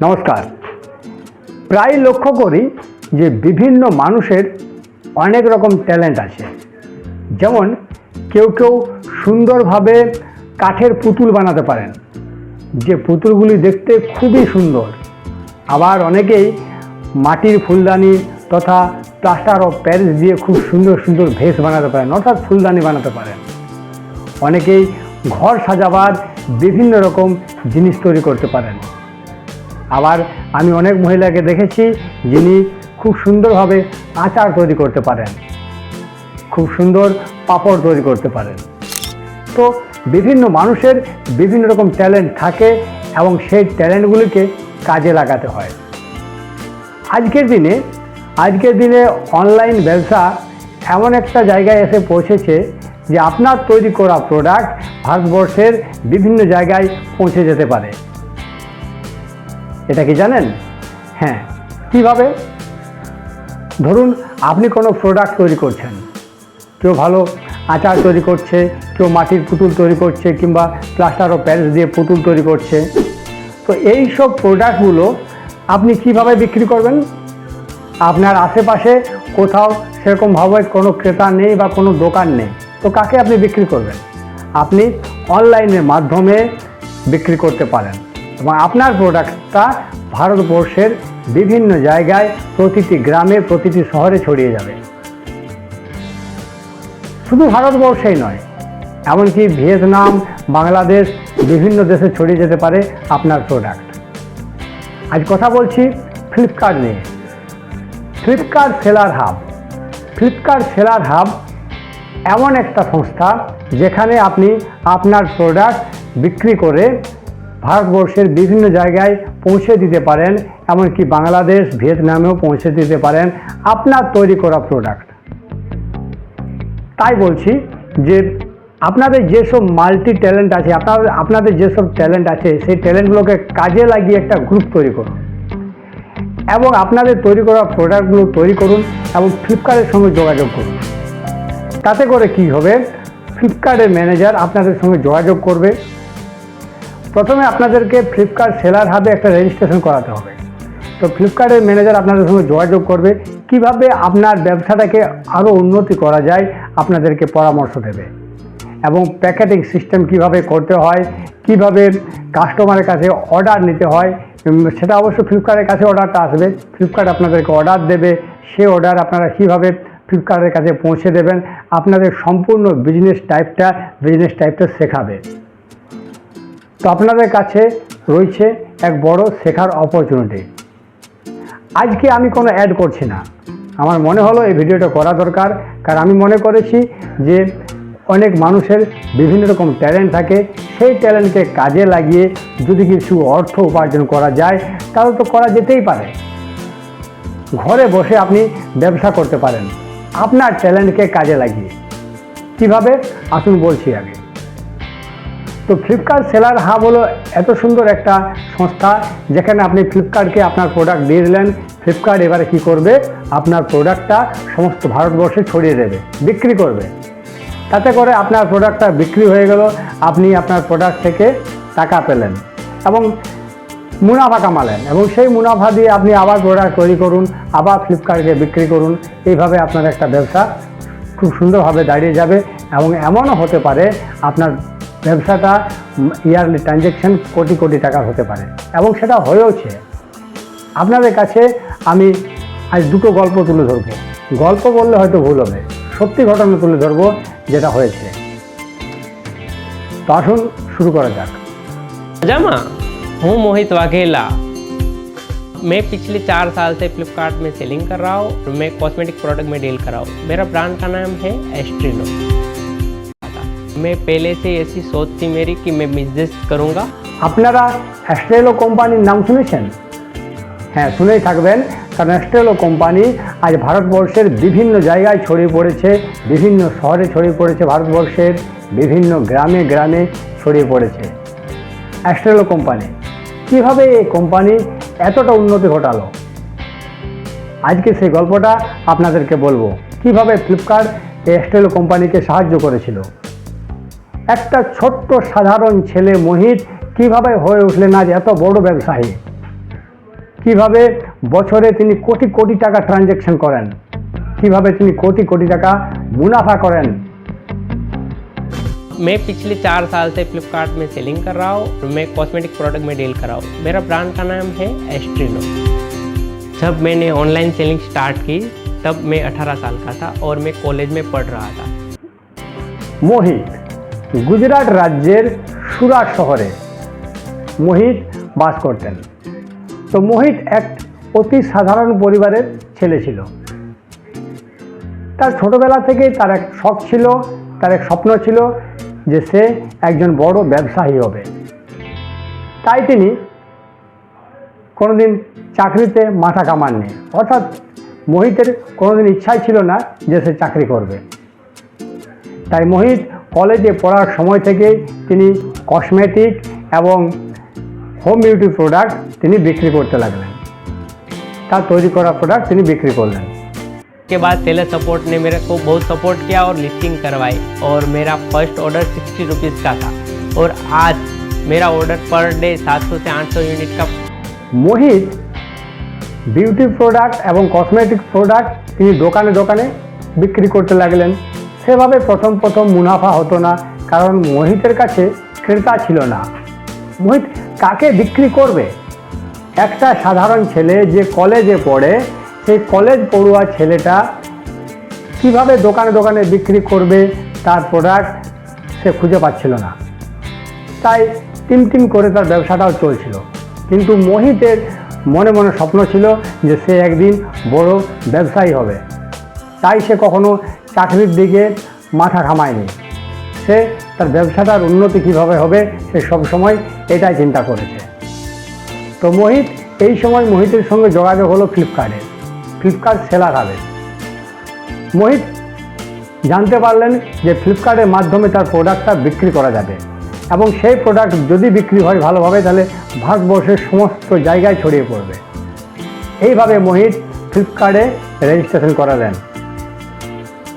নমস্কার। প্রায় লক্ষ্য করি যে বিভিন্ন মানুষের অনেক রকম ট্যালেন্ট আছে। যেমন কেউ সুন্দরভাবে কাঠের পুতুল বানাতে পারেন, যে পুতুলগুলি দেখতে খুবই সুন্দর। আবার অনেকেই মাটির ফুলদানি তথা প্লাস্টার অফ প্যারিস দিয়ে খুব সুন্দর সুন্দর ভেস বানাতে পারেন, অর্থাৎ ফুলদানি বানাতে পারেন। অনেকেই ঘর সাজাবার বিভিন্ন রকম জিনিস তৈরি করতে পারেন। আবার আমি অনেক মহিলাকে দেখেছি যিনি খুব সুন্দরভাবে আচার তৈরি করতে পারেন, খুব সুন্দর পাঁপড় তৈরি করতে পারেন। তো বিভিন্ন মানুষের বিভিন্ন রকম ট্যালেন্ট থাকে এবং সেই ট্যালেন্টগুলিকে কাজে লাগাতে হয়। আজকের দিনে অনলাইন ব্যবসা এমন একটা জায়গায় এসে পৌঁছেছে যে আপনার তৈরি করা প্রোডাক্ট ভারতবর্ষের বিভিন্ন জায়গায় পৌঁছে যেতে পারে। এটা কি জানেন? হ্যাঁ, কিভাবে? ধরুন আপনি কোনো প্রোডাক্ট তৈরি করছেন, কেউ ভালো আচার তৈরি করছে, কেউ মাটির পুতুল তৈরি করছে, কিংবা প্লাস্টার অফ প্যারিস দিয়ে পুতুল তৈরি করছে। তো এই সব প্রোডাক্টগুলো আপনি কিভাবে বিক্রি করবেন? আপনার আশেপাশে কোথাও সেরকমভাবে কোনো ক্রেতা নেই বা কোনো দোকান নেই, তো কাকে আপনি বিক্রি করবেন? আপনি অনলাইনের মাধ্যমে বিক্রি করতে পারেন এবং আপনার প্রোডাক্টটা ভারতবর্ষের বিভিন্ন জায়গায়, প্রতিটি গ্রামে, প্রতিটি শহরে ছড়িয়ে যাবে। শুধু ভারতবর্ষেই নয়, এমনকি ভিয়েতনাম, বাংলাদেশ, বিভিন্ন দেশে ছড়িয়ে যেতে পারে আপনার প্রোডাক্ট। আজ কথা বলছি ফ্লিপকার্ট নিয়ে। ফ্লিপকার্ট সেলার হাব এমন একটা সংস্থা যেখানে আপনি আপনার প্রোডাক্ট বিক্রি করে ভারতবর্ষের বিভিন্ন জায়গায় পৌঁছে দিতে পারেন, এমনকি বাংলাদেশ, ভিয়েতনামেও পৌঁছে দিতে পারেন আপনার তৈরি করা প্রোডাক্ট। তাই বলছি যে আপনাদের যেসব মাল্টি ট্যালেন্ট আছে, আপনাদের যেসব ট্যালেন্ট আছে, সেই ট্যালেন্টগুলোকে কাজে লাগিয়ে একটা গ্রুপ তৈরি করুন এবং আপনাদের তৈরি করা প্রোডাক্টগুলো তৈরি করুন এবং ফ্লিপকার্টের সঙ্গে যোগাযোগ করুন। তাতে করে কি হবে? ফ্লিপকার্টের ম্যানেজার আপনাদের সঙ্গে যোগাযোগ করবে। প্রথমে আপনাদেরকে ফ্লিপকার্ট সেলার হাবে একটা রেজিস্ট্রেশন করাতে হবে। তো ফ্লিপকার্টের ম্যানেজার আপনাদের সঙ্গে যোগাযোগ করবে, কিভাবে আপনার ব্যবসাটাকে আরও উন্নতি করা যায় আপনাদেরকে পরামর্শ দেবে এবং প্যাকেটিং সিস্টেম কিভাবে করতে হয়, কিভাবে কাস্টমারের কাছে অর্ডার নিতে হয়, সেটা অবশ্য ফ্লিপকার্টের কাছে অর্ডারটা আসবে, ফ্লিপকার্ট আপনাদেরকে অর্ডার দেবে, সে অর্ডার আপনারা কীভাবে ফ্লিপকার্টের কাছে পৌঁছে দেবেন, আপনাদের সম্পূর্ণ বিজনেস টাইপটা শেখাবে। তো আপনাদের কাছে রয়েছে এক বড় শেখার অপরচুনিটি। আজকে আমি কোনো অ্যাড করছি না, আমার মনে হলো এই ভিডিওটা করা দরকার, কারণ আমি মনে করেছি যে অনেক মানুষের বিভিন্ন রকম ট্যালেন্ট থাকে, সেই ট্যালেন্টকে কাজে লাগিয়ে যদি কিছু অর্থ উপার্জন করা যায় তাহলে তো করা যেতেই পারে। ঘরে বসে আপনি ব্যবসা করতে পারেন আপনার ট্যালেন্টকে কাজে লাগিয়ে। কিভাবে? আসুন বলছি আগে। তো ফ্লিপকার্ট সেলার হাব হলো এত সুন্দর একটা সংস্থা যেখানে আপনি ফ্লিপকার্টকে আপনার প্রোডাক্ট দিয়ে দিলেন, ফ্লিপকার্ট এবারে কি করবে? আপনার প্রোডাক্টটা সমস্ত ভারতবর্ষে ছড়িয়ে দেবে, বিক্রি করবে। তাতে করে আপনার প্রোডাক্টটা বিক্রি হয়ে গেল, আপনি আপনার প্রোডাক্ট থেকে টাকা পেলেন এবং মুনাফা কামালেন, এবং সেই মুনাফা দিয়ে আপনি আবার প্রোডাক্ট তৈরি করুন, আবার ফ্লিপকার্টকে বিক্রি করুন। এইভাবে আপনার একটা ব্যবসা খুব সুন্দরভাবে দাঁড়িয়ে যাবে এবং এমনও হতে পারে আপনার ব্যবসাটা ইয়ারলি ট্রানজ্যাকশন কোটি কোটি টাকার হতে পারে, এবং সেটা হয়েওছে। আপনাদের কাছে আমি আজ দুটো গল্প তুলে ধরবো। গল্প বললে হয়তো ভুল হবে, সত্যি ঘটনা তুলে ধরবো যেটা হয়েছে। তো আসুন শুরু করা যাক। जामा हूँ मोहित वाघेला। मैं पिछले 4 साल से फ्लिपकार्ट में सेलिंग कर रहा हूँ। मैं कॉस्मेटिक प्रोडक्ट में डील कर रहा हूँ। मेरा ब्रांड का नाम है एस्ट्रिनो। मैं पहले से ऐसी सोच थी मेरी कि मैं बिजनेस करूँगा। আপনারা অ্যাস্ট্রেলো কোম্পানির নাম শুনেছেন? হ্যাঁ, শুনেই থাকবেন, কারণ অ্যাস্ট্রেলো কোম্পানি আজ ভারতবর্ষের বিভিন্ন জায়গায় ছড়িয়ে পড়েছে, বিভিন্ন শহরে ছড়িয়ে পড়েছে, ভারতবর্ষের বিভিন্ন গ্রামে গ্রামে ছড়িয়ে পড়েছে। অ্যাস্ট্রেলো কোম্পানি কীভাবে এই কোম্পানি এতটা উন্নতি ঘটালো, আজকে সেই গল্পটা আপনাদেরকে বলবো। কিভাবে ফ্লিপকার্ট এই অ্যাস্ট্রেলো কোম্পানিকে সাহায্য করেছিল। একটা ছোট্ট সাধারণ ছেলে মোহিত কিভাবে হয়ে উঠলেন আজ এত বড় ব্যবসায়ী। কিভাবে বছরে তিনি কোটি কোটি টাকা ট্রানজ্যাকশন করেন, কিভাবে তিনি কোটি কোটি টাকা মুনাফা করেন। मैं पिछले 4 साल से फ्लिपकार्ट में सेलिंग कर रहा हूँ। मैं कॉस्मेटिक प्रोडक्ट में डील कर रहा हूँ। मेरा ब्रांड का नाम है एस्ट्रीनो। जब मैंने ऑनलाइन सेलिंग स्टार्ट की तब मैं 18 साल का था और मैं कॉलेज में पढ़ रहा था। মোহিত গুজরাট রাজ্যের সুরাট শহরে মোহিত বাস করতেন। তো মোহিত এক অতি সাধারণ পরিবারের ছেলে ছিল। তার ছোটবেলা থেকেই তার এক শখ ছিল, তার এক স্বপ্ন ছিল যে সে একজন বড় ব্যবসায়ী হবে। তাই তিনি কোনোদিন চাকরিতে মাথা কামাননি, অর্থাৎ মোহিতের কোনোদিন ইচ্ছাই ছিল না যে সে চাকরি করবে। তাই মোহিত কলেজে পড়ার সময় থেকেই তিনি কসমেটিক এবং হোম বিউটি প্রোডাক্ট তিনি বিক্রি করতে লাগলেন। তার তৈরি করা প্রোডাক্ট তিনি বিক্রি করলেন। के बाद सेलर सपोर्ट ने मेरे को बहुत सपोर्ट किया और लिस्टिंग करवाई और मेरा फर्स्ट ऑर्डर 60 रुपीज़ का था और आज मेरा ऑर्डर पर डे 700 से 800 यूनिट का। মোহিত বিউটি প্রোডাক্ট এবং কসমেটিক প্রোডাক্ট তিনি দোকানে দোকানে বিক্রি করতে লাগলেন। সেভাবে প্রথম প্রথম মুনাফা হতো না, কারণ মোহিতের কাছে ক্রেতা ছিল না। মোহিত কাকে বিক্রি করবে? একটা সাধারণ ছেলে যে কলেজে পড়ে, সেই কলেজ পড়ুয়া ছেলেটা কিভাবে দোকানে দোকানে বিক্রি করবে তার প্রোডাক্ট সে খুঁজে পাচ্ছিল না। তাই টিম করে তার ব্যবসাটাও চলছিল। কিন্তু মোহিতের মনে মনে স্বপ্ন ছিল যে সে একদিন বড় ব্যবসায়ী হবে। তাই সে কখনো চাকরির দিকে মাথা ঘামায়নি। সে তার ব্যবসাটার উন্নতি কীভাবে হবে সে সবসময় এটাই চিন্তা করেছে। তো এই সময় মোহিতের সঙ্গে যোগাযোগ হলো ফ্লিপকার্ট সেলার হাবে। মোহিত জানতে পারলেন যে ফ্লিপকার্টের মাধ্যমে তার প্রোডাক্টটা বিক্রি করা যাবে এবং সেই প্রোডাক্ট যদি বিক্রি হয় ভালোভাবে তাহলে ভারতবর্ষের সমস্ত জায়গায় ছড়িয়ে পড়বে। এইভাবে মোহিত ফ্লিপকার্টে রেজিস্ট্রেশন করালেন।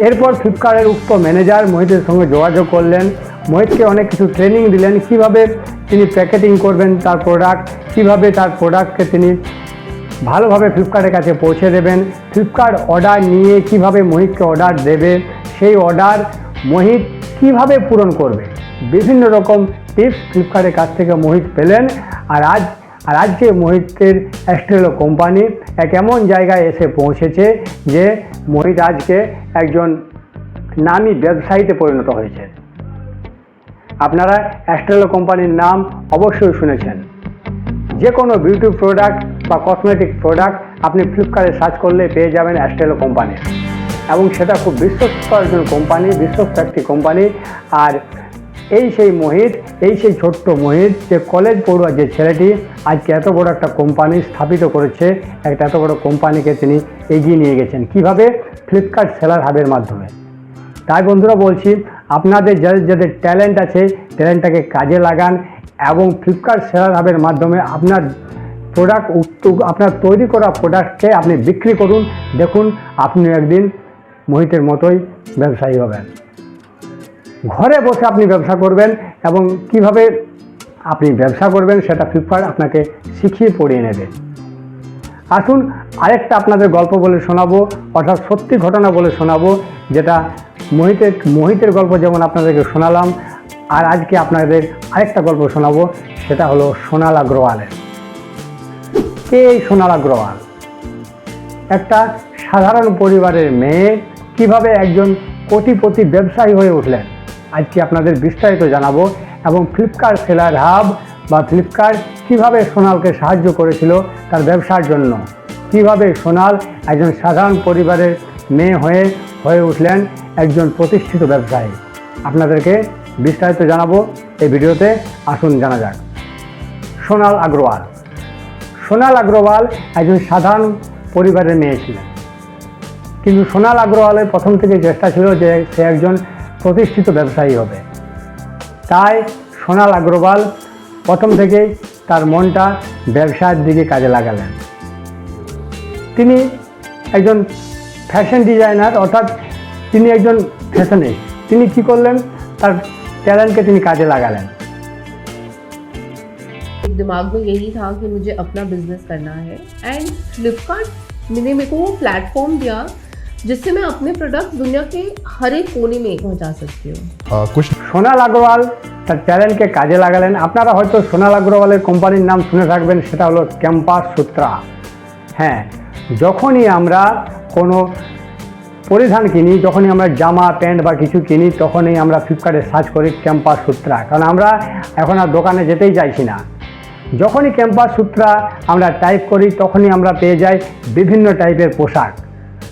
এরপর ফ্লিপকার্টের উক্ত ম্যানেজার মোহিতের সঙ্গে যোগাযোগ করলেন, মোহিতকে অনেক কিছু ট্রেনিং দিলেন, কিভাবে তিনি প্যাকেটিং করবেন তার প্রোডাক্ট, কিভাবে তার প্রোডাক্টকে তিনি ভালোভাবে ফ্লিপকার্টের কাছে পৌঁছে দেবেন, ফ্লিপকার্ট অর্ডার নিয়ে কিভাবে মোহিতকে অর্ডার দেবে, সেই অর্ডার মোহিত কিভাবে পূরণ করবে। বিভিন্ন রকম টিপস ফ্লিপকার্টের কাছ থেকে মোহিত পেলেন। আর আজকে মোহিতের এস্ট্রেলো কোম্পানি এক এমন জায়গায় এসে পৌঁছেছে যে মোহিত আজকে একজন নামী ব্যবসায়ীতে পরিণত হয়েছে। আপনারা এস্ট্রেলো কোম্পানির নাম অবশ্যই শুনেছেন। যে কোনো বিউটি প্রোডাক্ট বা কসমেটিক প্রোডাক্ট আপনি ফ্লিপকার্টে সার্চ করলে পেয়ে যাবেন এস্ট্রেলো কোম্পানি, এবং সেটা খুব বিশ্বস্ত একজন কোম্পানি, বিশ্বস্ত একটি কোম্পানি। আর এই সেই ছোট্ট মোহিত, যে কলেজ পড়ুয়া যে ছেলেটি আজকে এত বড় একটা কোম্পানি স্থাপিত করেছে, একটা এত বড় কোম্পানিকে তিনি এগিয়ে নিয়ে গেছেন কিভাবে? ফ্লিপকার্ট সেলার হাবের মাধ্যমে। তাই বন্ধুরা বলছি, আপনাদের যাদের ট্যালেন্ট আছে ট্যালেন্টটাকে কাজে লাগান এবং ফ্লিপকার্ট সেলার হাবের মাধ্যমে আপনার আপনার তৈরি করা প্রোডাক্টকে আপনি বিক্রি করুন। দেখুন আপনি একদিন মোহিতের মতোই ব্যবসায়ী হবেন। ঘরে বসে আপনি ব্যবসা করবেন এবং কিভাবে আপনি ব্যবসা করবেন সেটা ফ্লিপকার্ট আপনাকে শিখিয়ে পড়িয়ে নেবে। আসুন আরেকটা আপনাদের গল্প বলে শোনাবো, অর্থাৎ সত্যি ঘটনা বলে শোনাবো, যেটা মোহিতের গল্প যেমন আপনাদেরকে শোনালাম, আর আজকে আপনাদের আরেকটা গল্প শোনাবো, সেটা হলো সোনাল আগ্রওয়ালের। কে এই সোনাল আগ্রওয়াল? একটা সাধারণ পরিবারের মেয়ে কিভাবে একজন কোটিপতি ব্যবসায়ী হয়ে উঠলেন আজকে আপনাদের বিস্তারিত জানাবো। এবং ফ্লিপকার্ট সেলার হাব বা ফ্লিপকার্ট কিভাবে সোনালকে সাহায্য করেছিল তার ব্যবসার জন্য, কিভাবে সোনাল একজন সাধারণ পরিবারের মেয়ে হয়ে উঠলেন একজন প্রতিষ্ঠিত ব্যবসায়ী, আপনাদেরকে বিস্তারিত জানাবো এই ভিডিওতে। আসুন জানা যাক। সোনাল আগ্রওয়াল একজন সাধারণ পরিবারের মেয়ে ছিলেন, কিন্তু সোনাল আগ্রওয়ালের প্রথম থেকে চেষ্টা ছিল যে সে একজন প্রতিষ্ঠিত ব্যবসায়ী হবে। তাই সোনাল আগ্রওয়াল প্রথম থেকেই তার মনটা ব্যবসার দিকে কাজে লাগালেন। তিনি একজন ফ্যাশন ডিজাইনার, অর্থাৎ তিনি একজন ফ্যাশনিস্ট। তিনি কি করলেন? তার ট্যালেন্টকে তিনি কাজে লাগালেন। दिमाग में यही था कि मुझे अपना बिजनेस करना है एंड फ्लिपकार्ट ने मेरे को वो प्लेटफॉर्म दिया जिससे मैं अपने प्रोडक्ट दुनिया के हर एक कोने में पहुंचा सकती हूँ। कुछ সোনাল আগরওয়াল তার ট্যালেন্টকে কাজে লাগালেন। আপনারা হয়তো সোনাল আগরওয়ালের কোম্পানির নাম শুনে থাকবেন, সেটা হলো ক্যাম্পাস সূত্রা। হ্যাঁ, যখনই আমরা কোনো পরিধান কিনি, যখনই আমরা জামা প্যান্ট বা কিছু কিনি, তখনই আমরা ফ্লিপকার্টে সার্চ করি ক্যাম্পাস সূত্রা, কারণ আমরা এখন আর দোকানে যেতেই চাইছি না। যখনই ক্যাম্পাস সূত্রা আমরা টাইপ করি তখনই আমরা পেয়ে যাই বিভিন্ন টাইপের পোশাক,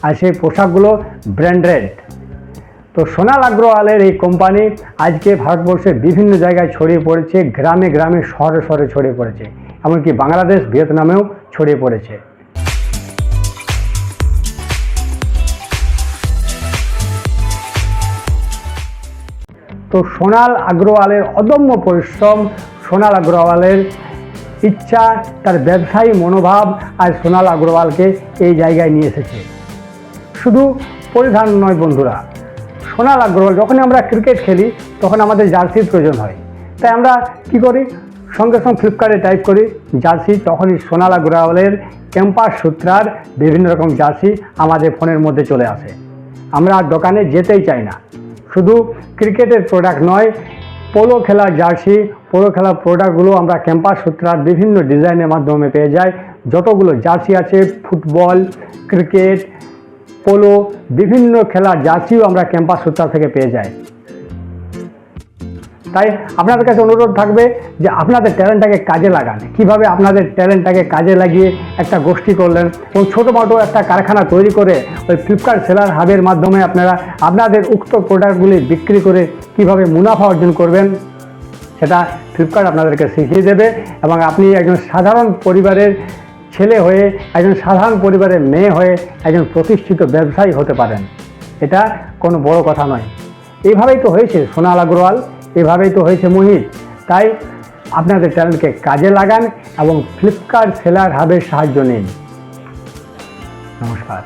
আর সেই পোশাকগুলো ব্র্যান্ডেড। তো সোনাল আগরওয়ালের এই কোম্পানি আজকে ভারতবর্ষের বিভিন্ন জায়গায় ছড়িয়ে পড়েছে, গ্রামে গ্রামে শহরে শহরে ছড়িয়ে পড়েছে, এমনকি বাংলাদেশ ভিয়েতনামেও ছড়িয়ে পড়েছে। তো সোনাল আগরওয়ালের অদম্য পরিশ্রম, সোনাল আগরওয়ালের ইচ্ছা, তার ব্যবসায়ী মনোভাব আর সোনাল আগরওয়ালকে এই জায়গায় নিয়ে এসেছে। শুধু পরিধান নয় বন্ধুরা, সোনাল আগরওয়াল যখনই আমরা ক্রিকেট খেলি তখন আমাদের জার্সির প্রয়োজন হয়, তাই আমরা কি করি, সঙ্গে সঙ্গে ফ্লিপকার্টে টাইপ করি জার্সি, তখনই সোনাল আগরওয়ালের ক্যাম্পাস সূত্রার বিভিন্ন রকম জার্সি আমাদের ফোনের মধ্যে চলে আসে। আমরা আর দোকানে যেতেই চাই না। শুধু ক্রিকেটের প্রোডাক্ট নয়, পোলো খেলার জার্সি, পোলো খেলার প্রোডাক্টগুলো আমরা ক্যাম্পাস সূত্রার বিভিন্ন ডিজাইনের মাধ্যমে পেয়ে যাই। যতগুলো জার্সি আছে, ফুটবল, ক্রিকেট, পোলো, বিভিন্ন খেলার জার্সিও আমরা ক্যাম্পাস সূত্রা থেকে পেয়ে যাই। তাই আপনাদের কাছে অনুরোধ থাকবে যে আপনাদের ট্যালেন্টটাকে কাজে লাগান। কিভাবে আপনাদের ট্যালেন্টটাকে কাজে লাগিয়ে একটা গোষ্ঠী করলেন এবং ছোটোখাটো একটা কারখানা তৈরি করে ওই ফ্লিপকার্ট সেলার হাবের মাধ্যমে আপনারা আপনাদের উক্ত প্রোডাক্টগুলি বিক্রি করে কিভাবে মুনাফা অর্জন করবেন, সেটা ফ্লিপকার্ট আপনাদেরকে শিখিয়ে দেবে এবং আপনি একজন সাধারণ পরিবারের ছেলে হয়ে, একজন সাধারণ পরিবারের মেয়ে হয়ে একজন প্রতিষ্ঠিত ব্যবসায়ী হতে পারেন। এটা কোনো বড় কথা নয়। এইভাবেই তো হয়েছে সোনাল আগরওয়াল, এভাবেই তো হয়েছে মোহিত। তাই আপনাদের ট্যালেন্টকে কাজে লাগান এবং ফ্লিপকার্ট সেলার হাবের সাহায্য নিন। নমস্কার।